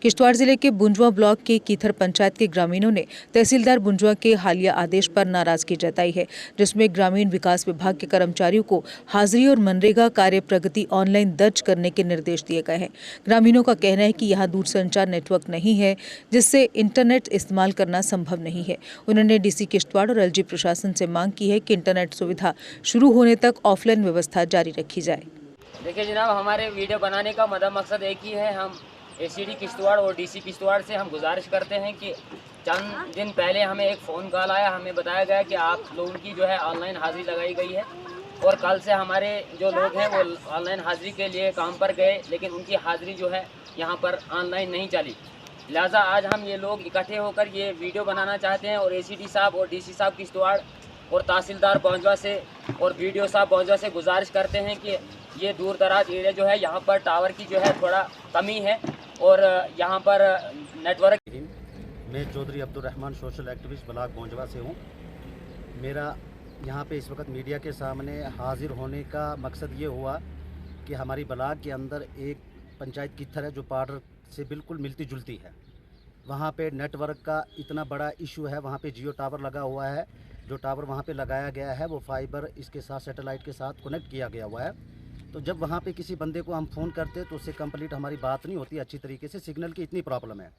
किश्तवाड़ जिले के बुंजवा ब्लॉक के कीथर पंचायत के ग्रामीणों ने तहसीलदार बुंजवा के हालिया आदेश पर नाराजगी जताई है, जिसमें ग्रामीण विकास विभाग के कर्मचारियों को हाजिरी और मनरेगा कार्य प्रगति ऑनलाइन दर्ज करने के निर्देश दिए गए हैं। ग्रामीणों का कहना है कि यहां दूरसंचार नेटवर्क नहीं है, जिससे इंटरनेट इस्तेमाल करना संभव नहीं है। उन्होंने डीसी किश्तवाड़ और एलजी प्रशासन से मांग की है कि इंटरनेट सुविधा शुरू होने तक ऑफलाइन व्यवस्था जारी रखी जाए। देखिए जनाब, हमारे वीडियो बनाने का मकसद एक ही है। हम एसीडी किश्तवाड़ और डीसी किश्तवाड़ से हम गुजारिश करते हैं कि चंद दिन पहले हमें एक फ़ोन कॉल आया, हमें बताया गया कि आप लोगों की जो है ऑनलाइन हाज़िरी लगाई गई है और कल से हमारे जो लोग हैं वो ऑनलाइन हाज़िरी के लिए काम पर गए, लेकिन उनकी हाज़िरी जो है यहाँ पर ऑनलाइन नहीं चली। लिहाजा आज हम ये लोग इकट्ठे होकर ये वीडियो बनाना चाहते हैं और एसीडी साहब और डीसी साहब किश्तवाड़ और तहसीलदार बुंजवा से और बीडीओ साहब बुंजवा से गुजारिश करते हैं कि ये दूर दराज एरिया जो है यहाँ पर टावर की जो है थोड़ा कमी है और यहाँ पर नेटवर्क। मैं Chaudhary Abdul Rahman social activist block Bunjwa से हूँ। मेरा यहाँ पे इस वक्त मीडिया के सामने हाजिर होने का मकसद ये हुआ कि हमारी ब्लॉक के अंदर एक पंचायत कीथर है जो पार्डर से बिल्कुल मिलती जुलती है। वहाँ पे नेटवर्क का इतना बड़ा इशू है। वहाँ पे जियो टावर लगा हुआ है। जो टावर वहाँ पे लगाया गया है वो फाइबर इसके साथ सैटेलाइट के साथ कनेक्ट किया गया हुआ है। तो जब वहाँ पे किसी बंदे को हम फ़ोन करते तो उससे कंप्लीट हमारी बात नहीं होती अच्छी तरीके से। सिग्नल की इतनी प्रॉब्लम है।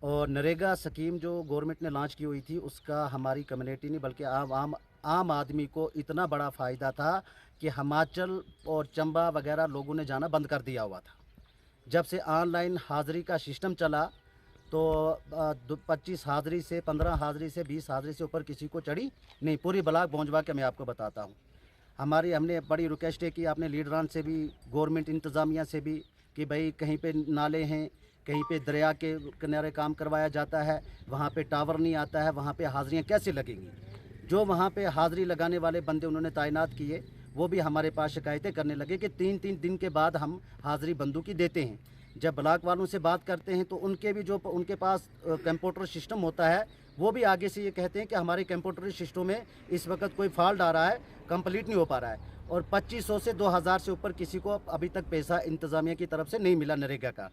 और नरेगा स्कीम जो गवर्नमेंट ने लॉन्च की हुई थी उसका हमारी कम्युनिटी नहीं बल्कि आम आदमी को इतना बड़ा फ़ायदा था कि हिमाचल और चंबा वगैरह लोगों ने जाना बंद कर दिया हुआ था। जब से ऑनलाइन हाज़िरी का सिस्टम चला तो 25 हाज़िरी से 15 हाज़िरी से 20 हाज़िरी से ऊपर किसी को चढ़ी नहीं। पूरी ब्लॉक बुंजवा के मैं आपको बताता हूँ। हमने बड़ी रिक्वेस्ट है कि आपने लीडरान से भी, गवर्नमेंट इंतज़ामिया से भी, कि भाई कहीं पे नाले हैं, कहीं पे दरिया के किनारे काम करवाया जाता है, वहाँ पे टावर नहीं आता है, वहाँ पे हाज़िरियाँ कैसे लगेंगी। जो वहाँ पे हाज़िरी लगाने वाले बंदे उन्होंने तैनात किए वो भी हमारे पास शिकायतें करने लगे कि 3-3 दिन के बाद हम हाज़िरी बंदों की देते हैं। जब ब्लॉक वालों से बात करते हैं तो उनके भी जो उनके पास कंप्यूटर सिस्टम होता है वो भी आगे से ये कहते हैं कि हमारे कंप्यूटर सिस्टम में इस वक्त कोई फॉल्ट आ रहा है, कंप्लीट नहीं हो पा रहा है। और 2500 से 2000 से ऊपर किसी को अभी तक पैसा इंतज़ामिया की तरफ से नहीं मिला नरेगा का।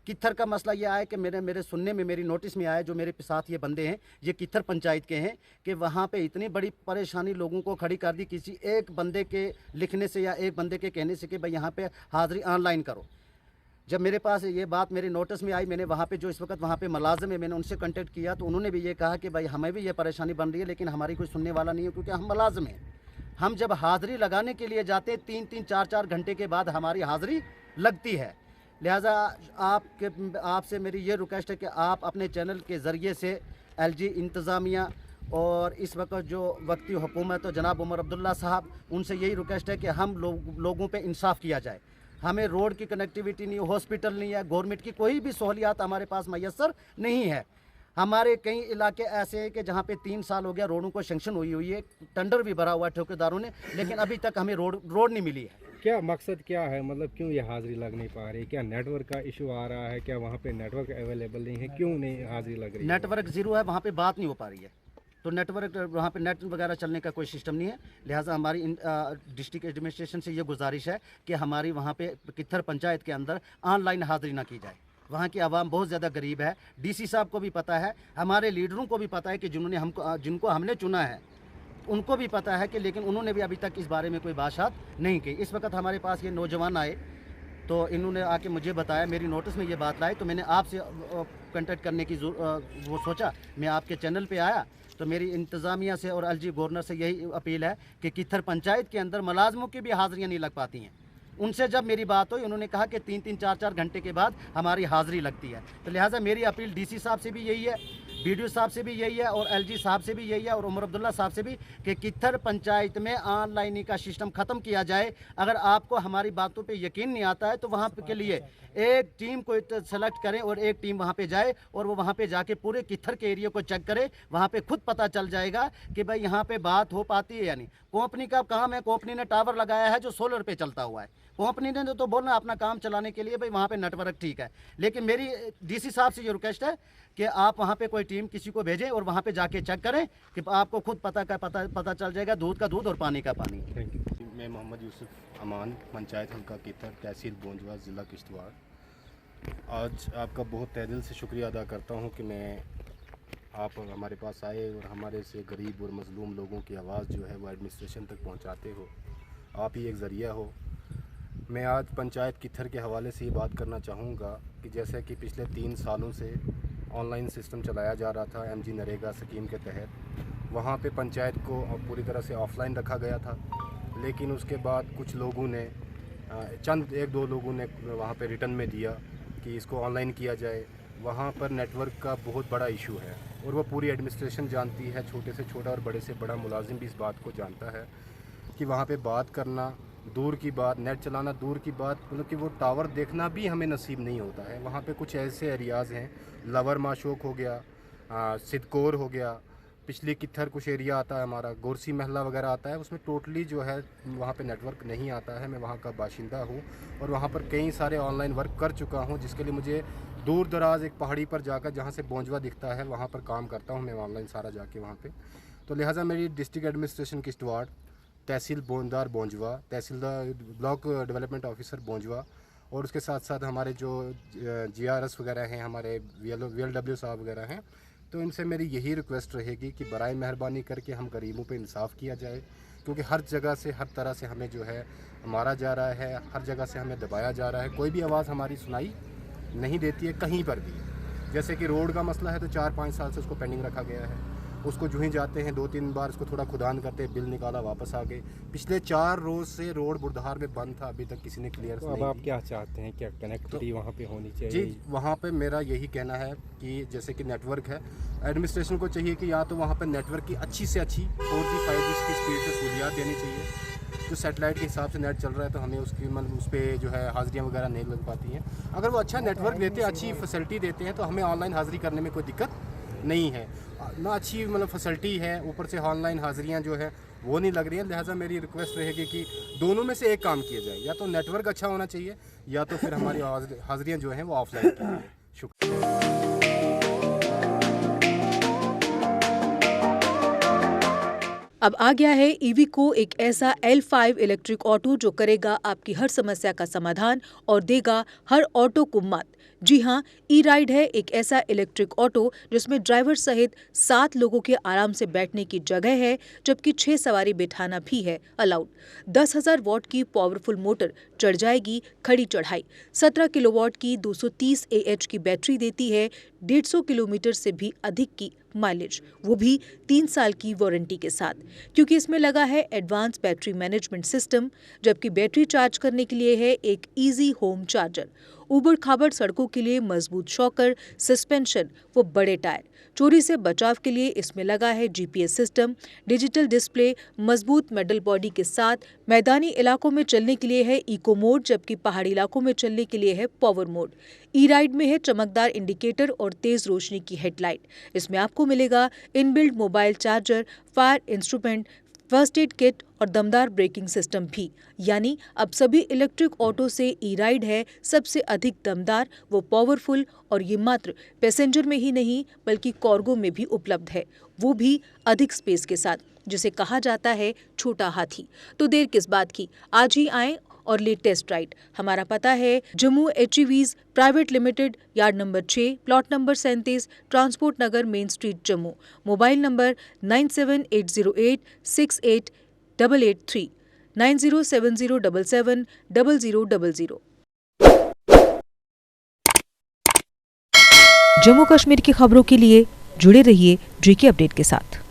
कित्थर का मसला ये आया कि मेरे सुनने में, मेरी नोटिस में आया, जो मेरे साथ ये बंदे हैं ये कित्थर पंचायत के हैं, कि वहाँ पे इतनी बड़ी परेशानी लोगों को खड़ी कर दी किसी एक बंदे के लिखने से या एक बंदे के कहने से कि भाई यहाँ पे हाज़िरी ऑनलाइन करो। जब मेरे पास ये बात मेरी नोटिस में आई, मैंने वहाँ पे जो इस वक्त वहाँ पे मुलाजिम है मैंने उनसे कांटेक्ट किया तो उन्होंने भी ये कहा कि भाई हमें भी ये परेशानी बन रही है लेकिन हमारी कोई सुनने वाला नहीं है क्योंकि हम मुलाजिम हैं। हम जब हाज़िरी लगाने के लिए जाते 3-3 4-4 घंटे के बाद हमारी हाज़िरी लगती है। लिहाजा आपसे मेरी ये रिक्वेस्ट है कि आप अपने चैनल के ज़रिए से एलजी इंतज़ामिया और इस वक्त जो वक्ती हुकूमत तो जनाब उमर अब्दुल्ला साहब, उनसे यही रिक्वेस्ट है कि हम लोगों पे इंसाफ किया जाए। हमें रोड की कनेक्टिविटी नहीं, हॉस्पिटल नहीं है, गवर्नमेंट की कोई भी सहूलियात हमारे पास मैसर नहीं है। हमारे कई इलाके ऐसे हैं कि जहाँ पे 3 साल हो गया रोडों को सेंक्शन हुई है, टेंडर भी भरा हुआ है ठेकेदारों ने, लेकिन अभी तक हमें रोड नहीं मिली है। क्या मकसद क्या है, मतलब क्यों ये हाज़िरी लग नहीं पा रही? क्या नेटवर्क का इशू आ रहा है? क्या वहाँ पे नेटवर्क अवेलेबल नहीं है? क्यों नहीं हाज़िरी लग रही है? नेटवर्क ज़ीरो है, वहाँ पे बात नहीं हो पा रही है। तो नेटवर्क वहाँ पे नेट वगैरह चलने का कोई सिस्टम नहीं है। लिहाजा हमारी डिस्ट्रिक्ट एडमिनिस्ट्रेशन से ये गुजारिश है कि हमारी वहाँ पे कित्थर पंचायत के अंदर ऑनलाइन हाज़िरी ना की जाए। वहाँ की आवाम बहुत ज़्यादा गरीब है। डीसी साहब को भी पता है, हमारे लीडरों को भी पता है कि जिनको हमने चुना है उनको भी पता है कि, लेकिन उन्होंने भी अभी तक इस बारे में कोई बात नहीं की। इस वक्त हमारे पास ये नौजवान आए तो इन्होंने आके मुझे बताया, मेरी नोटिस में ये बात लाई तो मैंने आपसे कांटेक्ट करने की वो सोचा, मैं आपके चैनल पे आया। तो मेरी इंतज़ामिया से और एलजी गवर्नर से यही अपील है कि कित्थर पंचायत के अंदर मुलाजमों की भी हाज़िरियाँ नहीं लग पाती हैं। उनसे जब मेरी बात हुई उन्होंने कहा कि 3-3 4-4 घंटे के बाद हमारी हाज़िरी लगती है। तो लिहाजा मेरी अपील डीसी साहब से भी यही है, बीडीओ साहब से भी यही है और एलजी साहब से भी यही है और उमर अब्दुल्ला साहब से भी कि कित्थर पंचायत में ऑनलाइन का सिस्टम ख़त्म किया जाए। अगर आपको हमारी बातों पे यकीन नहीं आता है तो वहाँ के लिए एक टीम को सेलेक्ट करें और एक टीम वहाँ पे जाए और वो वहाँ पे जाके पूरे कित्थर के एरिया को चेक करे। वहाँ पे खुद पता चल जाएगा कि भाई यहाँ पे बात हो पाती है या नहीं। कंपनी का काम है, कंपनी ने टावर लगाया है जो सोलर पे चलता हुआ है। कंपनी ने तो बोलना अपना काम चलाने के लिए भाई वहाँ पे नेटवर्क ठीक है, लेकिन मेरी डीसी साहब से ये रिक्वेस्ट है कि आप वहाँ पे कोई टीम किसी को भेजें और वहाँ पे जाके चेक करें कि आपको खुद पता चल जाएगा, दूध का दूध और पानी का पानी। Thank you. मैं मोहम्मद यूसुफ अमान, पंचायत हल्का कीथर, तहसील बुंजवा, ज़िला किश्तवाड़। आज आपका बहुत तहे दिल से शुक्रिया अदा करता हूँ कि आप हमारे पास आए और हमारे से गरीब और मज़लूम लोगों की आवाज़ जो है वो एडमिनिस्ट्रेशन तक पहुँचाते हो। आप ही एक ज़रिया हो। मैं आज पंचायत किथर के हवाले से ये बात करना चाहूँगा कि जैसे कि पिछले 3 सालों से ऑनलाइन सिस्टम चलाया जा रहा था MG नरेगा स्कीम के तहत, वहाँ पे पंचायत को पूरी तरह से ऑफलाइन रखा गया था। लेकिन उसके बाद कुछ लोगों ने चंद 1-2 लोगों ने वहाँ पे रिटर्न में दिया कि इसको ऑनलाइन किया जाए। वहाँ पर नेटवर्क का बहुत बड़ा इशू है और वो पूरी एडमिनिस्ट्रेशन जानती है, छोटे से छोटा और बड़े से बड़ा मुलाजिम भी इस बात को जानता है कि वहाँ पे बात करना दूर की बात, नेट चलाना दूर की बात, मतलब कि वो टावर देखना भी हमें नसीब नहीं होता है। वहाँ पे कुछ ऐसे एरियाज़ हैं, लवर माशोक हो गया, सिद्धकोर हो गया, पिछली किथर कुछ एरिया आता है हमारा, गोरसी महला वगैरह आता है, उसमें टोटली जो है वहाँ पे नेटवर्क नहीं आता है। मैं वहाँ का बाशिंदा हूँ और वहाँ पर कई सारे ऑनलाइन वर्क कर चुका हूँ, जिसके लिए मुझे दूर दराज एक पहाड़ी पर जाकर, जहाँ से बोंजवा दिखता है, वहाँ पर काम करता हूँ मैं ऑनलाइन सारा जाके वहाँ पे। तो लिहाजा मेरी डिस्ट्रिक्ट एडमिनिस्ट्रेशन किश्तवाड़, तहसील बोंदार बोंजवा, तहसीलदार ब्लॉक डेवलपमेंट ऑफिसर बोंजवा और उसके साथ साथ हमारे जो GRS वगैरह हैं, हमारे VLW साहब वगैरह हैं, तो इनसे मेरी यही रिक्वेस्ट रहेगी कि बराए मेहरबानी करके हम गरीबों पे इंसाफ किया जाए, क्योंकि हर जगह से हर तरह से हमें जो है मारा जा रहा है, हर जगह से हमें दबाया जा रहा है। कोई भी आवाज़ हमारी सुनाई नहीं देती है कहीं पर भी। जैसे कि रोड का मसला है तो 4-5 साल से उसको पेंडिंग रखा गया है। उसको जो ही जाते हैं 2-3 बार उसको थोड़ा खुदान करते, बिल निकाला, वापस आ गए। पिछले 4 रोज़ से रोड बुरदहार में बंद था, अभी तक किसी ने क्लियर तो अब आप क्या चाहते हैं, क्या कनेक्टिविटी वहाँ पे होनी चाहिए? जी, वहाँ पे मेरा यही कहना है कि जैसे कि नेटवर्क है, एडमिनिस्ट्रेशन को चाहिए कि या तो वहाँ पे नेटवर्क की अच्छी से अच्छी 4G 5G की स्पीड से सहूलियात देनी चाहिए। जो सेटेलाइट के हिसाब से नेट चल रहा है तो हमें उसकी मतलब उस पर जो है हाज़िरियाँ वगैरह नहीं लग पाती हैं। अगर वो अच्छा नेटवर्क देते हैं, अच्छी फैसिलिटी देते हैं, तो हमें ऑनलाइन हाज़िरी करने में कोई दिक्कत नहीं है। ना अच्छी मतलब फैसिलिटी है, ऊपर से ऑनलाइन हाज़िरियाँ जो है वो नहीं लग रही हैं। लिहाजा मेरी रिक्वेस्ट रहेगी कि दोनों में से एक काम किया जाए, या तो नेटवर्क अच्छा होना चाहिए या तो फिर हमारी हाज़िरियाँ जो हैं वो ऑफलाइन की जाए। शुक्रिया। अब आ गया है ईवीको, एक ऐसा L5 इलेक्ट्रिक ऑटो जो करेगा आपकी हर समस्या का समाधान और देगा हर ऑटो को मात। जी हां, ई-राइड है एक ऐसा इलेक्ट्रिक ऑटो जिसमें ड्राइवर सहित 7 लोगों के आराम से बैठने की जगह है, जबकि 6 सवारी बिठाना भी है अलाउड। 10,000 वॉट की पावरफुल मोटर चढ़ जाएगी खड़ी चढ़ाई। 17 किलोवाट की 230 AH की बैटरी देती है 150 किलोमीटर से भी अधिक की माइलेज, वो भी 3 साल की वारंटी के साथ, क्योंकि इसमें लगा है एडवांस बैटरी मैनेजमेंट सिस्टम। जबकि बैटरी चार्ज करने के लिए है एक इजी होम चार्जर। उबड़ खाबड़ सड़कों के लिए मजबूत शॉकर, सस्पेंशन व बड़े टायर। चोरी से बचाव के लिए इसमें लगा है GPS सिस्टम, डिजिटल डिस्प्ले, मजबूत मेटल बॉडी के साथ। मैदानी इलाकों में चलने के लिए है इको मोड, जबकि पहाड़ी इलाकों में चलने के लिए है पावर मोड। ई-राइड में है चमकदार इंडिकेटर और तेज रोशनी की हेडलाइट। इसमें आपको मिलेगा inbuilt mobile charger, fire instrument, first aid kit और दमदार ब्रेकिंग सिस्टम भी। यानी अब सभी इलेक्ट्रिक ऑटो से ई-राइड है सबसे अधिक दमदार व पावरफुल, और ये मात्र पैसेंजर में ही नहीं बल्कि कार्गो में भी उपलब्ध है, वो भी अधिक स्पेस के साथ, जिसे कहा जाता है छोटा हाथी। तो देर किस बात की, आज ही आएं और ले टेस्ट राइड। हमारा पता है Jammu HEVs private limited, yard number 6, plot number 37, transport Nagar, main street, Jammu. Mobile number 9780868883, 9070770000। Jammu Kashmir की खबरों के लिए जुड़े रहिए GK अपडेट के साथ।